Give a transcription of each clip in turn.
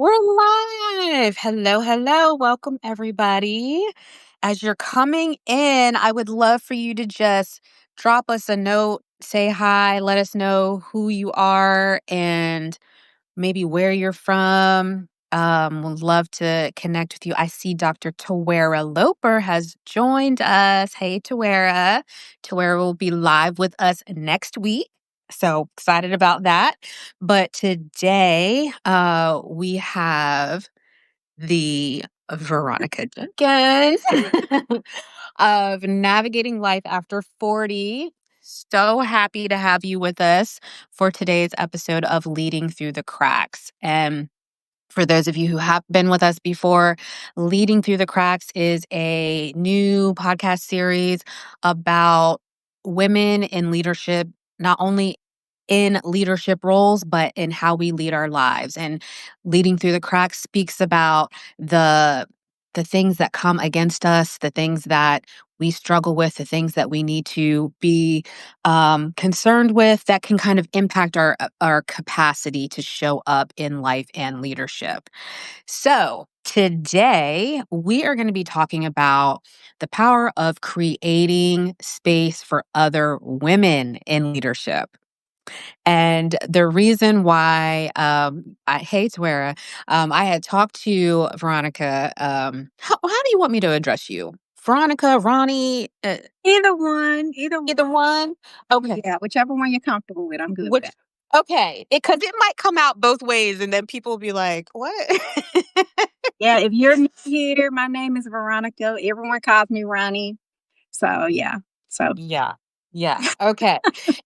We're live. Hello, hello. Welcome, everybody. As you're coming in, I would love for you to just drop us a note, say hi, let us know who you are and maybe where you're from. Would love to connect with you. I see Dr. Tawera Loper has joined us. Hey, Tawera. Tawera will be live with us next week. So excited about that. But today, we have the Veronica Jenkins of Navigating Life After 40. So happy to have you with us for today's episode of Leading Through the Cracks. And for those of you who have been with us before, Leading Through the Cracks is a new podcast series about women in leadership, not only in leadership roles, but in how we lead our lives. And Leading Through the Cracks speaks about the things that come against us, the things that we struggle with, the things that we need to be concerned with that can kind of impact our capacity to show up in life and leadership. So today we are going to be talking about the power of creating space for other women in leadership. And the reason why I hate Wera, I had talked to Veronica. How do you want me to address you? Veronica, Ronnie, Either either one? Okay. yeah, whichever one you're comfortable with, I'm good with Which that. okay, because it might come out both ways, and then people will be like, "What?" Yeah, if you're new here, my name is Veronica. Everyone calls me Ronnie. So yeah. So Yeah. Yeah. Okay.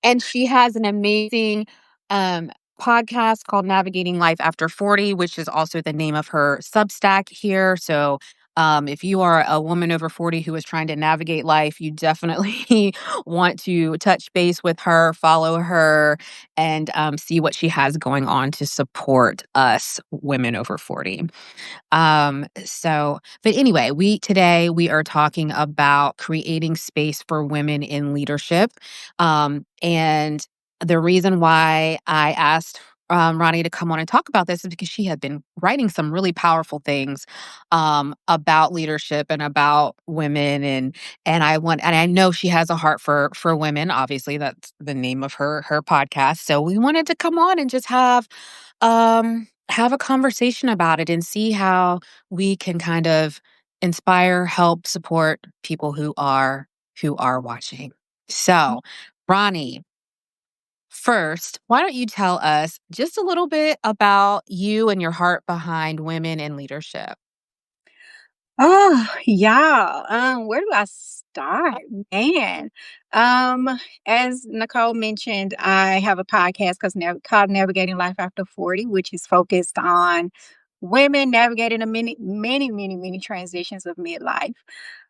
And she has an amazing um podcast called Navigating Life After 40, which is also the name of her Substack here. So if you are a woman over 40 who is trying to navigate life, you definitely want to touch base with her, follow her, and see what she has going on to support us women over 40. But anyway, today we are talking about creating space for women in leadership. And the reason why I asked Ronnie to come on and talk about this is because she had been writing some really powerful things about leadership and about women, and I know she has a heart for women. Obviously, that's the name of her podcast. So we wanted to come on and just have a conversation about it and see how we can kind of inspire, help, support people who are watching. So, Ronnie, first, why don't you tell us just a little bit about you and your heart behind women in leadership? oh yeah. Where do I start? Man. Um, as Nicole mentioned, I have a podcast called Navigating Life After 40, which is focused on women navigating the many transitions of midlife.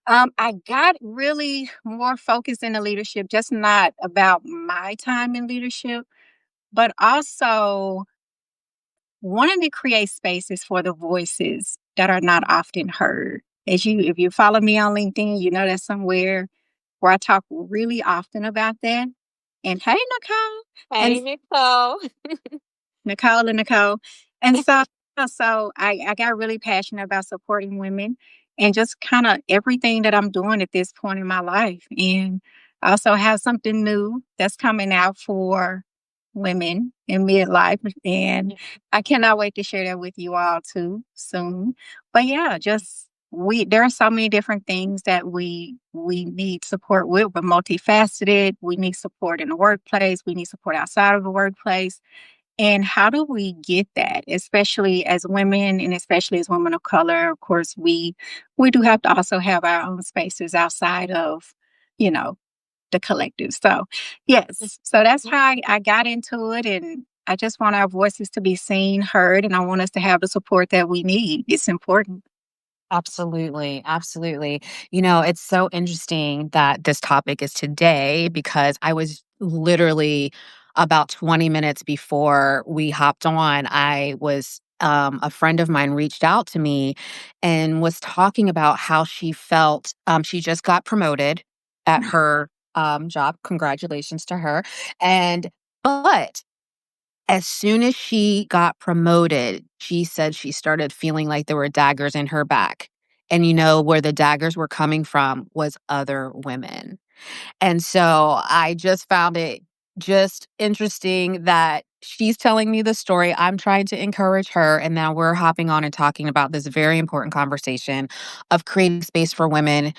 I got really more focused in the leadership, just not about my time in leadership, but also wanting to create spaces for the voices that are not often heard. If you follow me on LinkedIn, you know that's somewhere where I talk really often about that. And hey, Nicole, and Hey, Nicole. Nicole and Nicole. And so I got really passionate about supporting women and just kind of everything that I'm doing at this point in my life. And I also have something new that's coming out for women in midlife. And I cannot wait to share that with you all too soon. But yeah, just there are so many different things that we need support with. We're multifaceted. We need support in the workplace. We need support outside of the workplace, and how do we get that, especially as women and especially as women of color? Of course, we do have to also have our own spaces outside of, you know, the collective. So, yes, so that's how I got into it, and I just want our voices to be seen, heard, and I want us to have the support that we need. It's important. Absolutely, absolutely. You know, it's so interesting that this topic is today because I was literally about 20 minutes before we hopped on, a friend of mine reached out to me and was talking about how she felt. She just got promoted at her job. Congratulations to her. And, but As soon as she got promoted, she said she started feeling like there were daggers in her back. And you know where the daggers were coming from was other women. And so I just found it just interesting that she's telling me the story. I'm trying to encourage her. And now we're hopping on and talking about this very important conversation of creating space for women,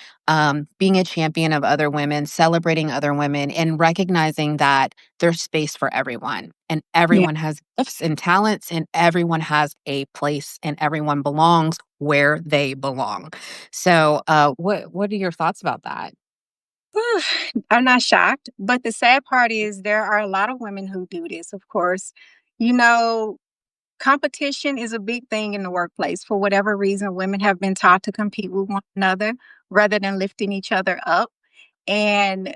being a champion of other women, celebrating other women, and recognizing that there's space for everyone. And Yeah. everyone has gifts and talents, and everyone has a place, and everyone belongs where they belong. So, what are your thoughts about that? Whew, I'm not shocked, but the sad part is there are a lot of women who do this, of course. You know, competition is a big thing in the workplace. For whatever reason, women have been taught to compete with one another rather than lifting each other up. And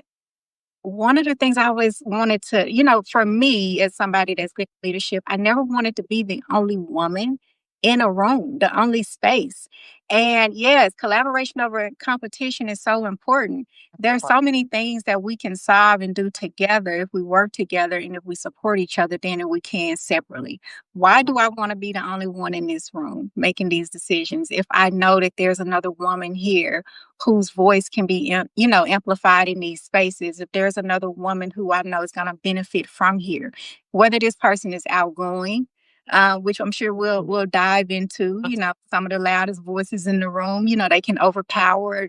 one of the things I always wanted to, for me as somebody that's good at leadership, I never wanted to be the only woman in a room, the only space. And yes, collaboration over competition is so important. There are so many things that we can solve and do together if we work together and if we support each other than we can separately. Why do I want to be the only one in this room making these decisions if I know that there's another woman here whose voice can be amplified in these spaces? If there's another woman who I know is going to benefit from here, whether this person is outgoing, which I'm sure we'll dive into, some of the loudest voices in the room, they can overpower,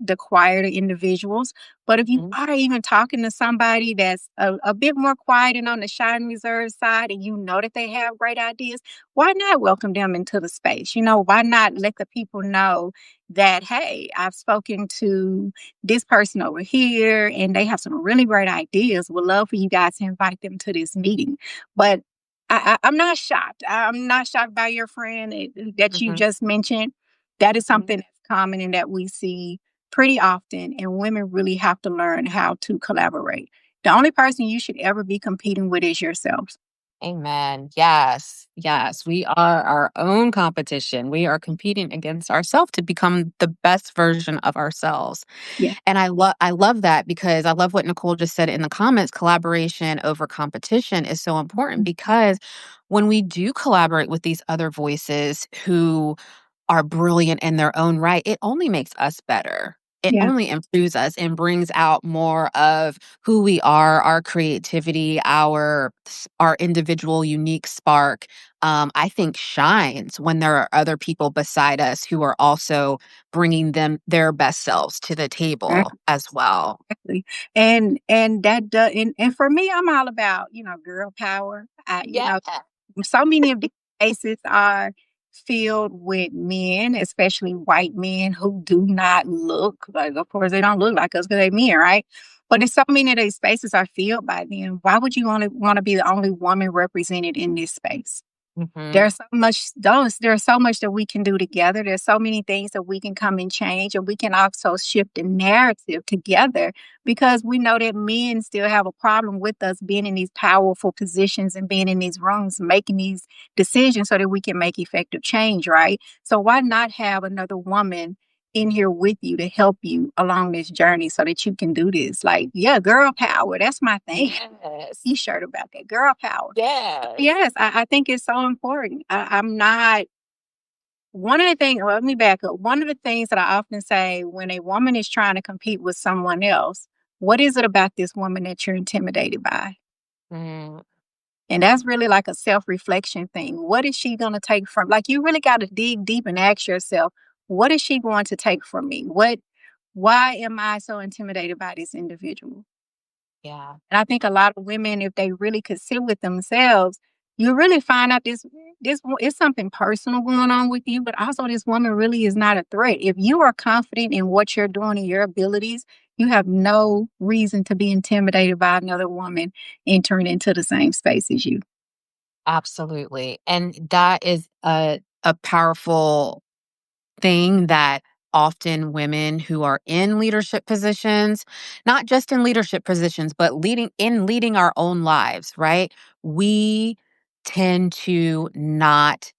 the quieter individuals. But if you Mhm, are even talking to somebody that's a bit more quiet and on the shy and reserved side, and you know that they have great ideas, why not welcome them into the space? Why not let the people know that, hey, I've spoken to this person over here and they have some really great ideas. Would love for you guys to invite them to this meeting. But I'm not shocked. I'm not shocked by your friend that you mhm, just mentioned. That is mhm. something that's common and that we see pretty often. And women really have to learn how to collaborate. The only person you should ever be competing with is yourself. Amen. Yes. Yes. We are our own competition. We are competing against ourselves to become the best version of ourselves. Yeah. And I love that because I love what Nicole just said in the comments. Collaboration over competition is so important because when we do collaborate with these other voices who are brilliant in their own right, it only makes us better. It Yeah. only improves us and brings out more of who we are, our creativity, our individual unique spark. I think shines when there are other people beside us who are also bringing them their best selves to the table as well. Exactly. And that does and for me, I'm all about, girl power. Yeah. So many of these spaces are filled with men, especially white men who do not look like, of course, they don't look like us because they're men, right? But if so many of these spaces are filled by them, why would you want to be the only woman represented in this space? Hmm. There's so much that we can do together. There's so many things that we can come and change, and we can also shift the narrative together because we know that men still have a problem with us being in these powerful positions and being in these rooms, making these decisions so that we can make effective change, right? So why not have another woman in here with you to help you along this journey so that you can do this? Like, yeah, girl power. That's my thing. Yes. T-shirt about that girl power. Yes. Yes, I think it's so important. I'm not one of the things, well, let me back up. One of the things that I often say when a woman is trying to compete with someone else, what is it about this woman that you're intimidated by? Mm, And that's really like a self reflection thing. What is she going to take from, like, you really got to dig deep and ask yourself, what is she going to take from me? Why am I so intimidated by this individual? yeah. And I think a lot of women, if they really could sit with themselves, you really find out is something personal going on with you, but also this woman really is not a threat. If you are confident in what you're doing and your abilities, you have no reason to be intimidated by another woman entering into the same space as you. Absolutely. And that is a powerful thing that often women who are in leadership positions, not just in leadership positions, but leading our own lives, right? We tend to not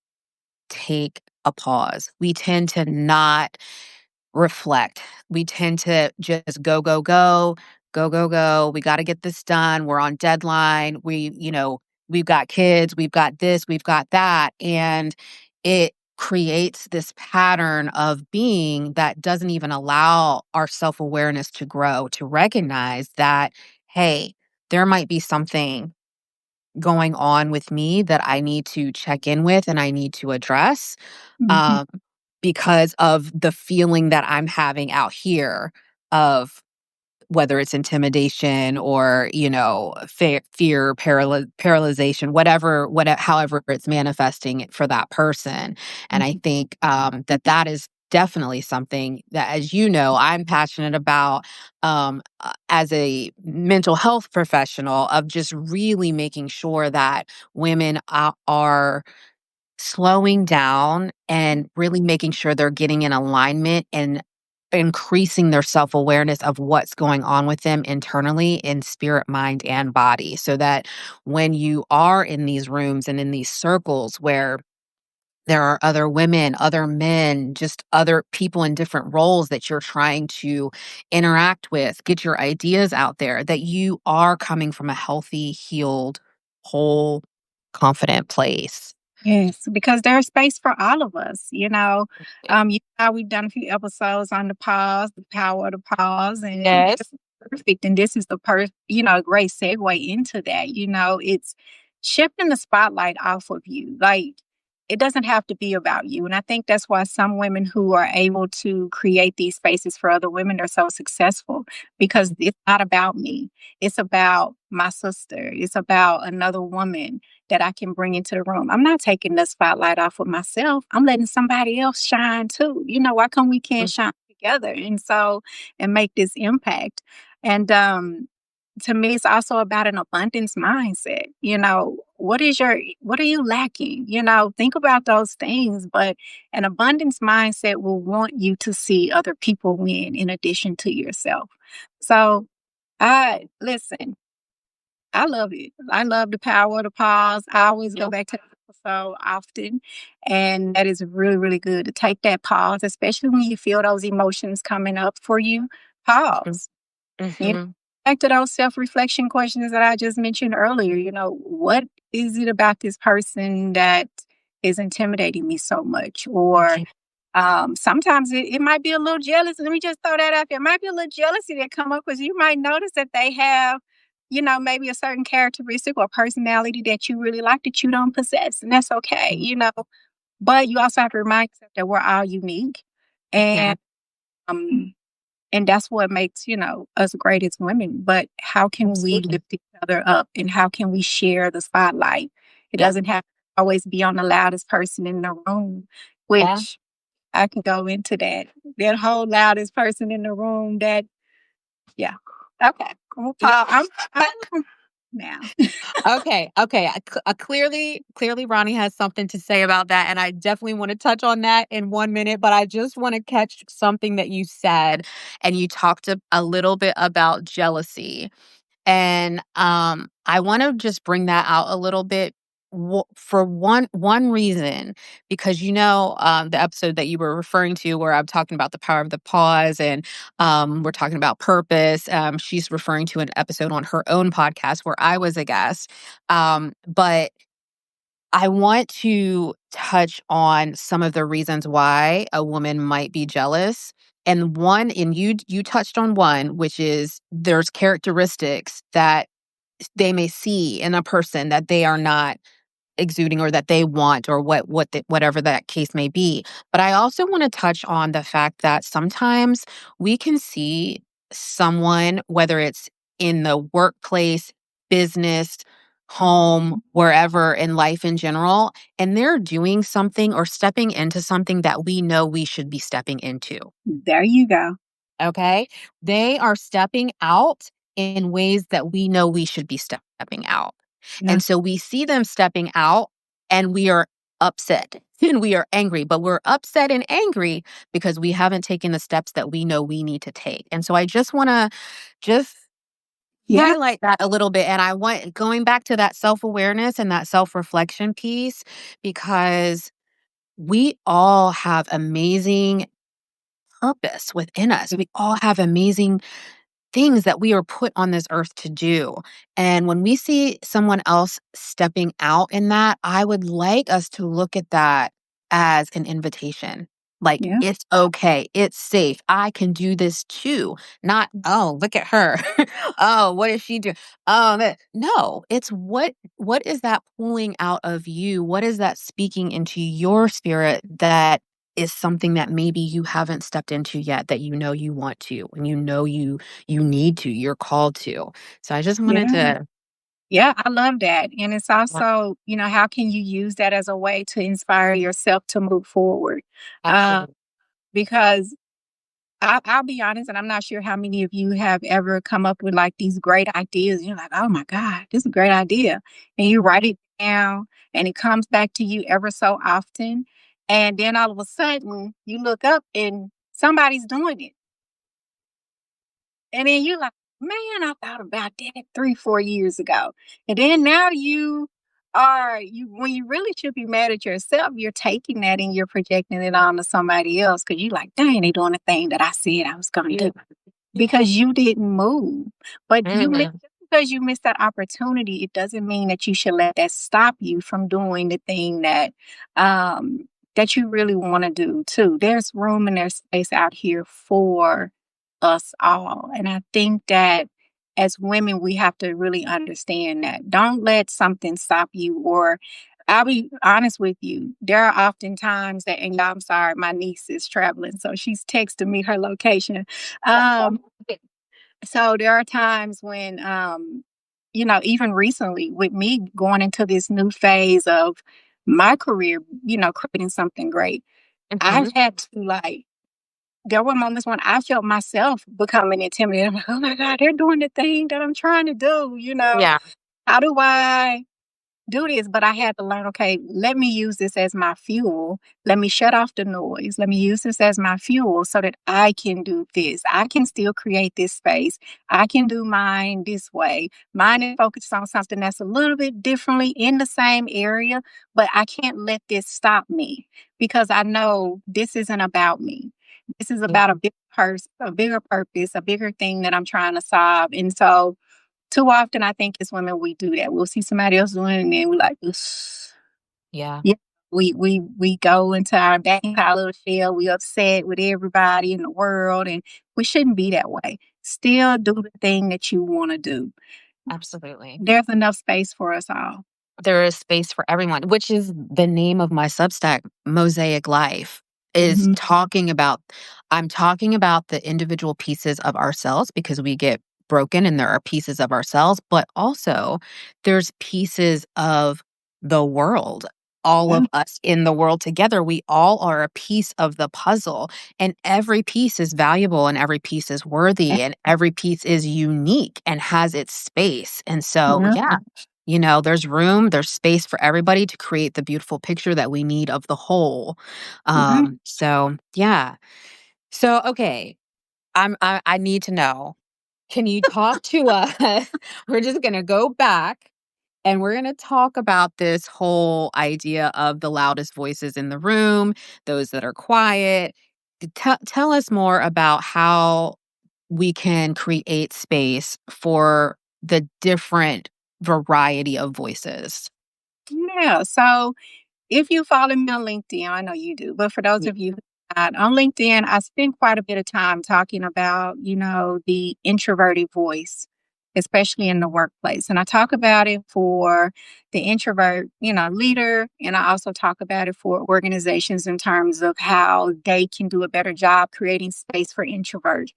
take a pause. We tend to not reflect. We tend to just go, go, go, go, go, go. We got to get this done. We're on deadline. We we've got kids, we've got this, we've got that. And it creates this pattern of being that doesn't even allow our self awareness to grow, to recognize that, hey, there might be something going on with me that I need to check in with and I need to address, Mhm. um, because of the feeling that I'm having out here of whether it's intimidation or, fear, paralyzation, however it's manifesting it for that person. And I Mhm. think that is definitely something that, as you know, I'm passionate about, as a mental health professional, of just really making sure that women are slowing down and really making sure they're getting in alignment and increasing their self-awareness of what's going on with them internally in spirit, mind, and body. So that when you are in these rooms and in these circles where there are other women, other men, just other people in different roles that you're trying to interact with, get your ideas out there, that you are coming from a healthy, healed, whole, confident place. Yes, because there's space for all of us, you know. We've done a few episodes on the pause, the power of the pause, and Yes. it's perfect. And this is great segue into that. It's shifting the spotlight off of you. Like, it doesn't have to be about you. And I think that's why some women who are able to create these spaces for other women are so successful, because it's not about me. It's about my sister. It's about another woman that I can bring into the room. I'm not taking the spotlight off of myself. I'm letting somebody else shine too. Why come we can't shine together and make this impact? And to me, it's also about an abundance mindset. What are you lacking? Think about those things, but an abundance mindset will want you to see other people win in addition to yourself. So I listen, I love it. I love the power of the pause. I always go Yep. back to the episode often. And that is really, really good to take that pause, especially when you feel those emotions coming up for you. Pause. You know, Mhm. back to those self-reflection questions that I just mentioned earlier. What is it about this person that is intimidating me so much? Or Mhm. sometimes it might be a little jealous. Let me just throw that out there. It might be a little jealousy that come up because you might notice that they have, maybe a certain characteristic or personality that you really like that you don't possess. And that's okay. But you also have to remind yourself that we're all unique. And Mhm. um and that's what makes, us great as women. But how can we Absolutely. lift each other up and how can we share the spotlight? It Yep. doesn't have to always be on the loudest person in the room, Yeah. which I can go into that. That whole loudest person in the room that, yeah. Okay. Cool. Yep. I'm now. Okay, okay. Clearly, Ronnie has something to say about that, and I definitely want to touch on that in 1 minute. But I just want to catch something that you said, and you talked a little bit about jealousy. And I want to just bring that out a little bit, for one reason, because the episode that you were referring to, where I'm talking about the power of the pause, and we're talking about purpose. She's referring to an episode on her own podcast where I was a guest. But I want to touch on some of the reasons why a woman might be jealous. And you touched on one, which is there's characteristics that they may see in a person that they are not exuding or that they want, or whatever that case may be. But I also want to touch on the fact that sometimes we can see someone, whether it's in the workplace, business, home, wherever in life in general, and they're doing something or stepping into something that we know we should be stepping into. There you go. Okay. They are stepping out in ways that we know we should be stepping out. Yeah. And so we see them stepping out and we are upset and we are angry, but we're upset and angry because we haven't taken the steps that we know we need to take. And so I just want to just Yeah. highlight that a little bit. And I want going back to that self awareness and that self reflection piece, because we all have amazing purpose within us. We all have amazing things that we are put on this earth to do. And when we see someone else stepping out in that, I would like us to look at that as an invitation. Like, Yeah. it's okay. It's safe. I can do this too. Not, oh, look at her. Oh, what is she doing? Oh, no, it's what is that pulling out of you? What is that speaking into your spirit that is something that maybe you haven't stepped into yet that you know you want to and you need to, you're called to. So I just wanted Yeah. to. Yeah, I love that. And it's Yeah, also, how can you use that as a way to inspire yourself to move forward? Uh, absolutely. because I'll be honest, and I'm not sure how many of you have ever come up with like these great ideas. You're like, oh my God, this is a great idea. And you write it down and it comes back to you ever so often. And then all of a sudden you look up and somebody's doing it. And then you like, man, I thought about that 3, 4 years ago. And then now you when you really should be mad at yourself, you're taking that and you're projecting it onto somebody else because you like, dang, they doing the thing that I said I was gonna Yeah. do. Because you didn't move. But Mhm. just because you missed that opportunity, it doesn't mean that you should let that stop you from doing the thing um, that you really wanna do too. There's room and there's space out here for us all, and I think that as women, we have to really understand that. Don't let something stop you or I'll be honest with you, there are often times that and y'all, I'm sorry, my niece is traveling, so she's texting me her location. Um, so there are times when, even recently with me going into this new phase of my career, creating something great, I've Mhm. had to like, there were moments when I felt myself becoming intimidated. I'm like, oh my God, they're doing the thing that I'm trying to do. Yeah, How do I do this, but I had to learn, okay, let me use this as my fuel. Let me shut off the noise. Let me use this as my fuel so that I can do this. I can still create this space. I can do mine this way. Mine is focused on something that's a little bit differently in the same area, but I can't let this stop me because I know this isn't about me. This is yeah, about a bigger purpose, a bigger thing that I'm trying to solve. And so too often, I think as women, we do that. We'll see somebody else doing it, and then we're like, "Ugh." yeah, Yeah. We go into our back into our little shell. We upset with everybody in the world, and we shouldn't be that way. Still do the thing that you want to do. absolutely. There's enough space for us all. There is space for everyone, which is the name of my Substack, Mosaic Life, is Mhm. talking about I'm talking about the individual pieces of ourselves because we get broken and there are pieces of ourselves, but also there's pieces of the world. All Yeah. of us in the world together, we all are a piece of the puzzle, and every piece is valuable and every piece is worthy and every piece is unique and has its space. And so, Yeah. yeah, there's room, there's space for everybody to create the beautiful picture that we need of the whole. Right. So yeah. So okay, I need to know. Can you talk to us? We're just gonna go back and we're gonna talk about this whole idea of the loudest voices in the room, those that are quiet. Tell us more about how we can create space for the different variety of voices. Yeah. So if you follow me on LinkedIn, I know you do, but for those Ye of you who not, on LinkedIn, I spend quite a bit of time talking about, the introverted voice, especially in the workplace. And I talk about it for the introvert, leader. And I also talk about it for organizations in terms of how they can do a better job creating space for introverts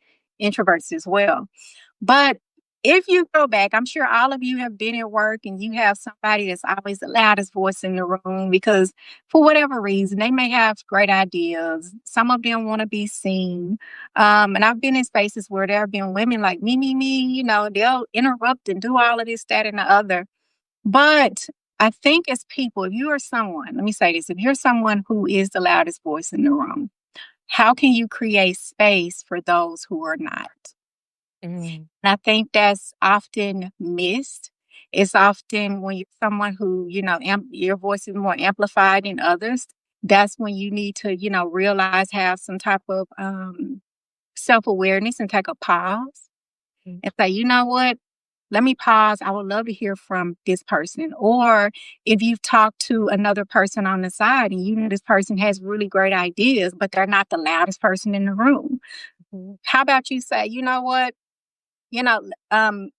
as well. But if you go back, I'm sure all of you have been at work and you have somebody that's always the loudest voice in the room because for whatever reason, they may have great ideas. Some of them want to be seen. And I've been in spaces where there have been women like me, they'll interrupt and do all of this, that, and the other. But I think as people, if you are someone, let me say this, if you're someone who is the loudest voice in the room, how can you create space for those who are not? Mm, And I think that's often missed. It's often when you're someone who, your voice is more amplified than others. That's when you need to, realize, have some type of self awareness and take a pause Mhm. and say, you know what? Let me pause. I would love to hear from this person. Or if you've talked to another person on the side and you know this person has really great ideas, but they're not the loudest person in the room, Mhm. how about you say, you know what?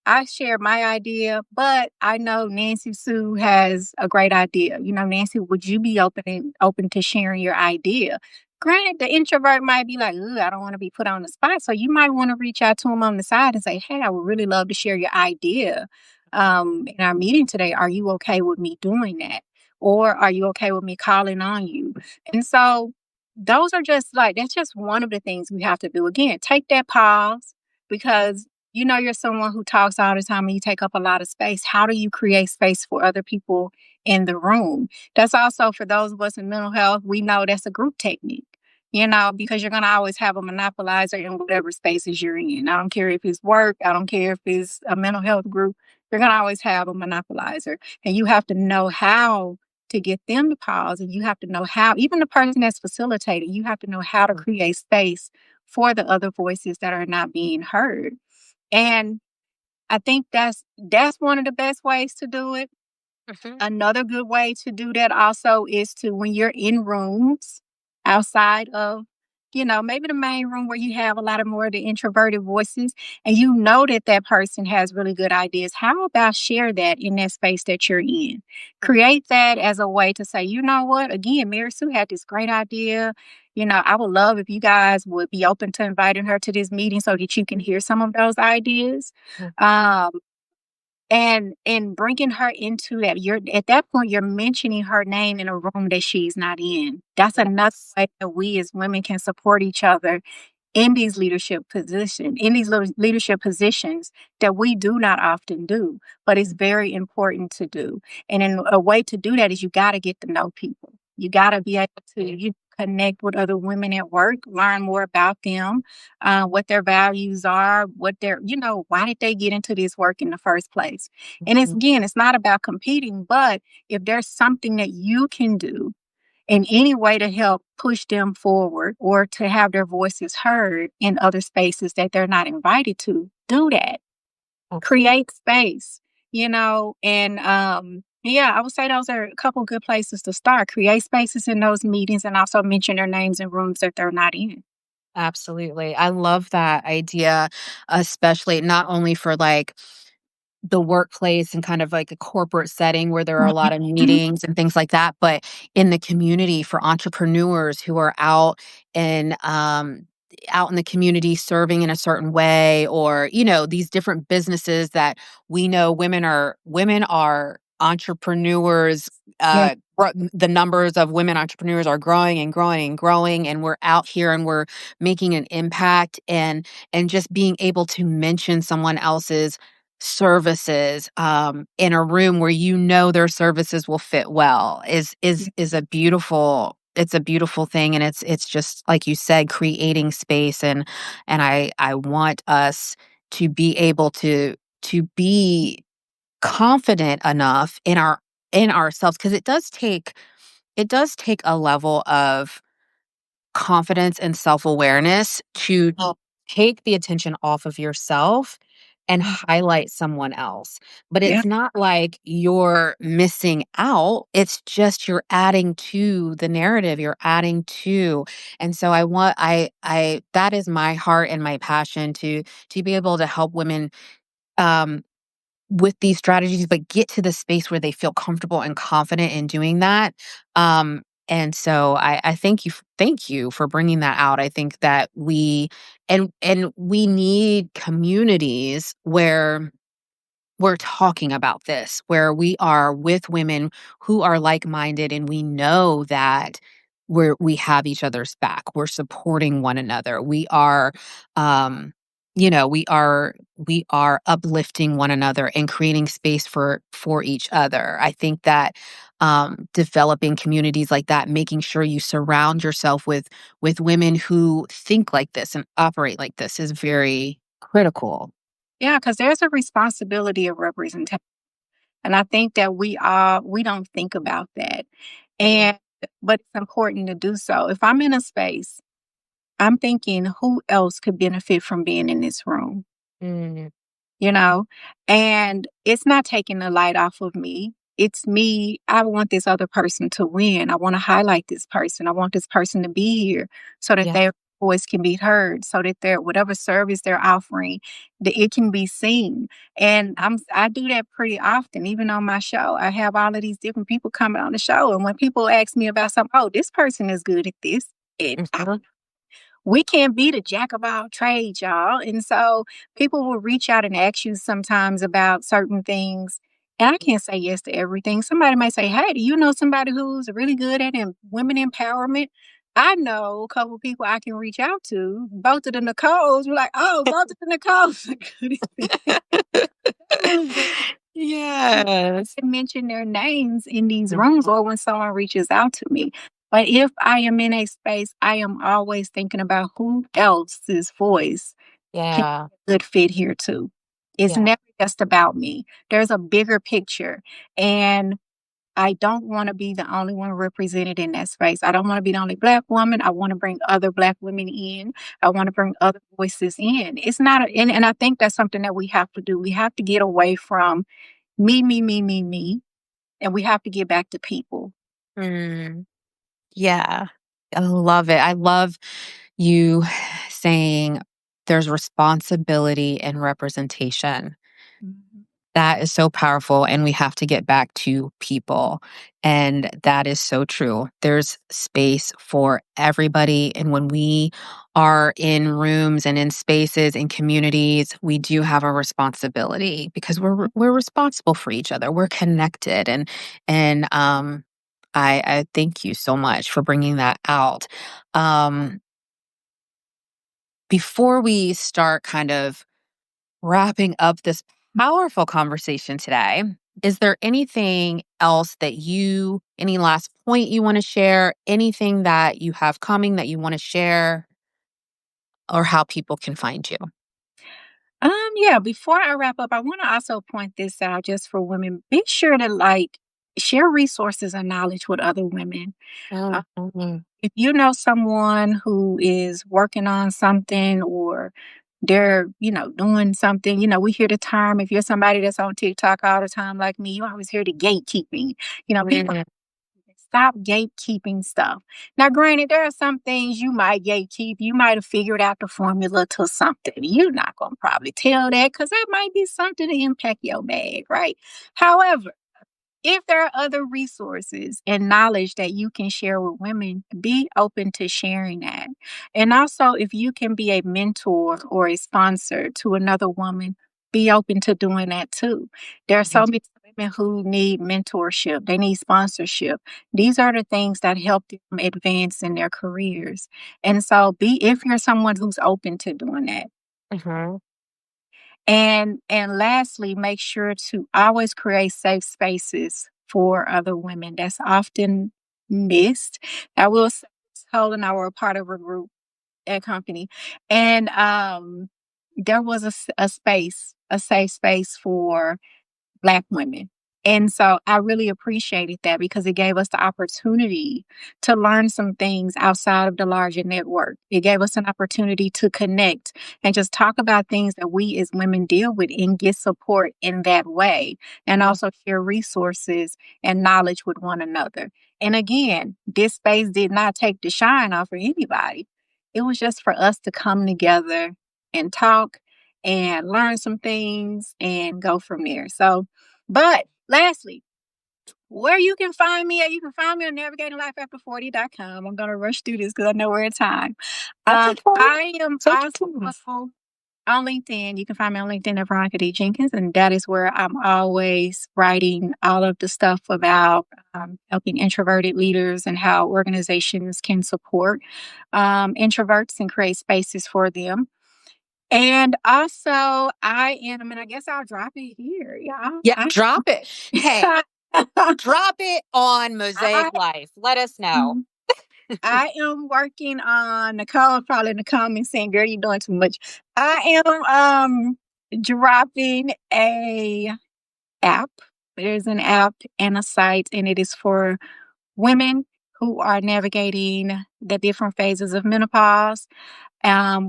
I share my idea, but I know Nancy Sue has a great idea. Nancy, would you be open to sharing your idea? Granted, the introvert might be like, "Ooh, I don't want to be put on the spot." So you might want to reach out to him on the side and say, "Hey, I would really love to share your idea in our meeting today. Are you okay with me doing that? Or are you okay with me calling on you?" And so those are just like that's just one of the things we have to do. Again, take that pause because you're someone who talks all the time and you take up a lot of space. How do you create space for other people in the room? That's also for those of us in mental health, we know that's a group technique, because you're going to always have a monopolizer in whatever spaces you're in. I don't care if it's work, I don't care if it's a mental health group, you're going to always have a monopolizer. And you have to know how to get them to pause. And you have to know how, even the person that's facilitating, you have to know how to create space for the other voices that are not being heard. And I think that's one of the best ways to do it. Mhm. Another good way to do that also is to when you're in rooms outside of, maybe the main room where you have a lot of more of the introverted voices and you know that that person has really good ideas. How about share that in that space that you're in? Create that as a way to say, you know what? Again, Mary Sue had this great idea. I would love if you guys would be open to inviting her to this meeting so that you can hear some of those ideas. Mhm. Um, and bringing her into that, you're at that point, you're mentioning her name in a room that she's not in. That's another Yes. way that we as women can support each other in these leadership positions that we do not often do, but it's very important to do. And in a way to do that is you got to get to know people. You got to be able to connect with other women at work, learn more about them, what their values are, why did they get into this work in the first place? And it's Mhm. again, it's not about competing, but if there's something that you can do in any way to help push them forward or to have their voices heard in other spaces that they're not invited to, do that. Create space, and yeah, I would say those are a couple good places to start. Create spaces in those meetings and also mention their names in rooms that they're not in. Absolutely. I love that idea, especially not only for like the workplace and kind of like a corporate setting where there are a lot of Mhm. meetings and things like that, but in the community for entrepreneurs who are out in the community serving in a certain way, or these different businesses that we know women are entrepreneurs. Yeah. The numbers of women entrepreneurs are growing and growing and growing, and we're out here and we're making an impact, and just being able to mention someone else's services, in a room where their services will fit well is a beautiful thing, and it's just like you said, creating space, and I want us to be able to be confident enough in ourselves, because it does take a level of confidence and self-awareness to take the attention off of yourself and highlight someone else. But Yeah. it's not like you're missing out. It's just you're adding to the narrative. You're adding to. And so I that is my heart and my passion to be able to help women um with these strategies, but get to the space where they feel comfortable and confident in doing that. And so I thank you for bringing that out. I think that we need communities where we're talking about this, where we are with women who are like-minded, and we know that we have each other's back. We're supporting one another. Um, we are uplifting one another and creating space for each other. I think that developing communities like that, making sure you surround yourself with women who think like this and operate like this is very critical. Yeah, because there's a responsibility of representation. And I think that we don't think about that. And but it's important to do so. If I'm in a space, I'm thinking who else could benefit from being in this room? Mm, you know? And it's not taking the light off of me. It's me. I want this other person to win. I want to highlight this person. I want this person to be here so that yeah. their voice can be heard, so that their whatever service they're offering, that it can be seen. And I do that pretty often, even on my show. I have all of these different people coming on the show. And when people ask me about something, oh, this person is good at this. Mhm. We can't be the jack of all trades, y'all. And so people will reach out and ask you sometimes about certain things. And I can't say yes to everything. Somebody might say, hey, do you know somebody who's really good at women empowerment? I know a couple people I can reach out to. Both of the Nicoles were like, oh, both of the Nicoles are good at this. Really good. Yes. Mention their names in these rooms or when someone reaches out to me. But if I am in a space, I am always thinking about who else's voice can Yeah. be a good fit here too. It's Yeah. never just about me. There's a bigger picture. And I don't want to be the only one represented in that space. I don't want to be the only Black woman. I want to bring other Black women in. I want to bring other voices in. It's not, and I think that's something that we have to do. We have to get away from me, and we have to get back to people. Mm, yeah. I love it. I love you saying there's responsibility and representation. Mhm. That is so powerful, and we have to get back to people, and that is so true. There's space for everybody, and when we are in rooms and in spaces and communities, we do have a responsibility because we're responsible for each other. We're connected, and I thank you so much for bringing that out. Um, Before we start kind of wrapping up this powerful conversation today, is there anything else any last point you want to share, anything that you have coming that you want to share, or how people can find you? Yeah, before I wrap up, I want to also point this out just for women. Be sure to share resources and knowledge with other women. Uh, Mhm. if you know someone who is working on something or they're, doing something, we hear the term, if you're somebody that's on TikTok all the time like me, you always hear the gatekeeping. People Mhm. stop gatekeeping stuff. Now, granted, there are some things you might gatekeep. You might have figured out the formula to something. You're not going to probably tell that because that might be something to impact your bag, right? However, if there are other resources and knowledge that you can share with women, be open to sharing that. And also, if you can be a mentor or a sponsor to another woman, be open to doing that too. There are so many women who need mentorship, they need sponsorship. These are the things that help them advance in their careers. And so, if you're someone who's open to doing that. Mhm. And lastly, make sure to always create safe spaces for other women. That's often missed. I will say Nicole and I were a part of a group at company. And there was a space, a safe space for Black women. And so I really appreciated that because it gave us the opportunity to learn some things outside of the larger network. It gave us an opportunity to connect and just talk about things that we as women deal with and get support in that way, and also share resources and knowledge with one another. And again, this space did not take the shine off of anybody. It was just for us to come together and talk and learn some things and go from there. So, but lastly, where you can find me at, you can find me on navigatinglifeafter40.com. I'm going to rush through this because I know we're at time. That's okay. I am Take your time. also on LinkedIn. You can find me on LinkedIn at Veronica D. Jenkins, and that is where I'm always writing all of the stuff about helping introverted leaders and how organizations can support introverts and create spaces for them. And also, and I guess I'll drop it here. Yeah, Yeah, drop it. Hey, I, drop it on Mosaic I, Life. Let us know. mm, I am working on Nicole, probably in the comments saying, girl, you're doing too much. I am dropping a app. There's an app and a site, and it is for women who are navigating the different phases of menopause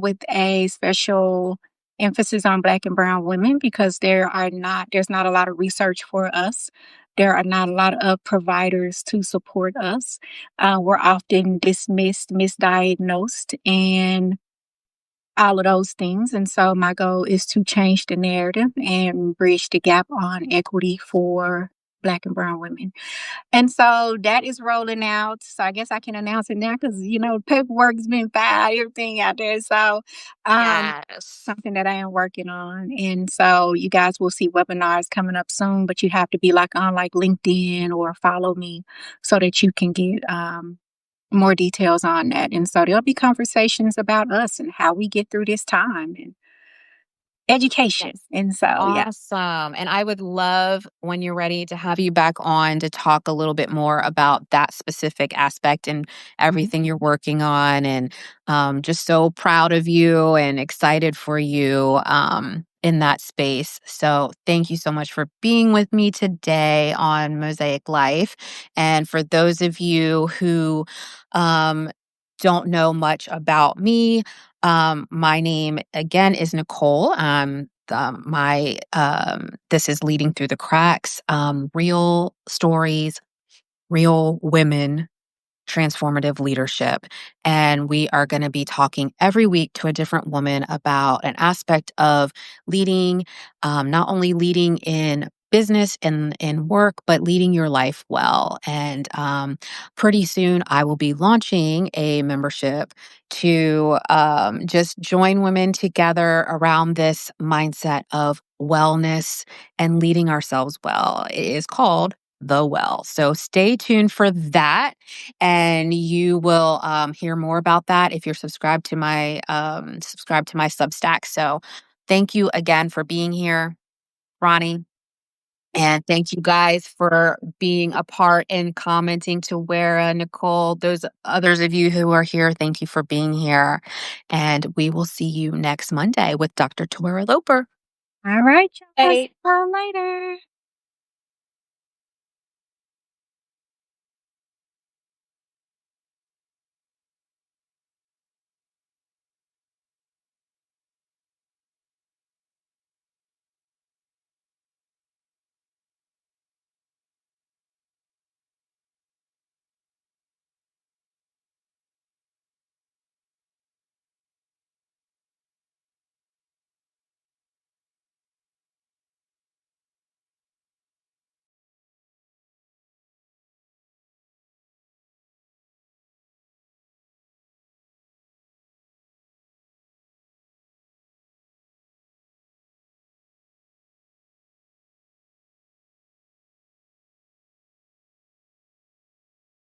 with a special emphasis on Black and brown women because there's not a lot of research for us. There are not a lot of providers to support us. We're often dismissed, misdiagnosed, and all of those things. And so my goal is to change the narrative and bridge the gap on equity for Black and brown women. And so that is rolling out. So I guess I can announce it now because paperwork's been filed, everything out there. So Yes. something that I am working on. And so you guys will see webinars coming up soon, but you have to be like on like LinkedIn or follow me so that you can get more details on that. And so there'll be conversations about us and how we get through this time and education. Yes. And so yeah. Awesome. And I would love when you're ready to have you back on to talk a little bit more about that specific aspect and Mhm. everything you're working on. And just so proud of you and excited for you in that space. So thank you so much for being with me today on Mosaic Life. And for those of you who um, don't know much about me, my name again is Nicole. My This is Leading Through the Cracks. Real stories, real women, transformative leadership. And we are going to be talking every week to a different woman about an aspect of leading, not only leading in business and in work, but leading your life well. And pretty soon, I will be launching a membership to just join women together around this mindset of wellness and leading ourselves well. It is called The Well. So stay tuned for that and you will hear more about that if you're subscribed to my Substack. So, thank you again for being here, Ronnie, and thank you guys for being a part and commenting to Wera, Nicole, those others of you who are here. Thank you for being here, and we will see you next Monday with Dr. Tawera Loper. All right, y'all. See Hey. y'all later.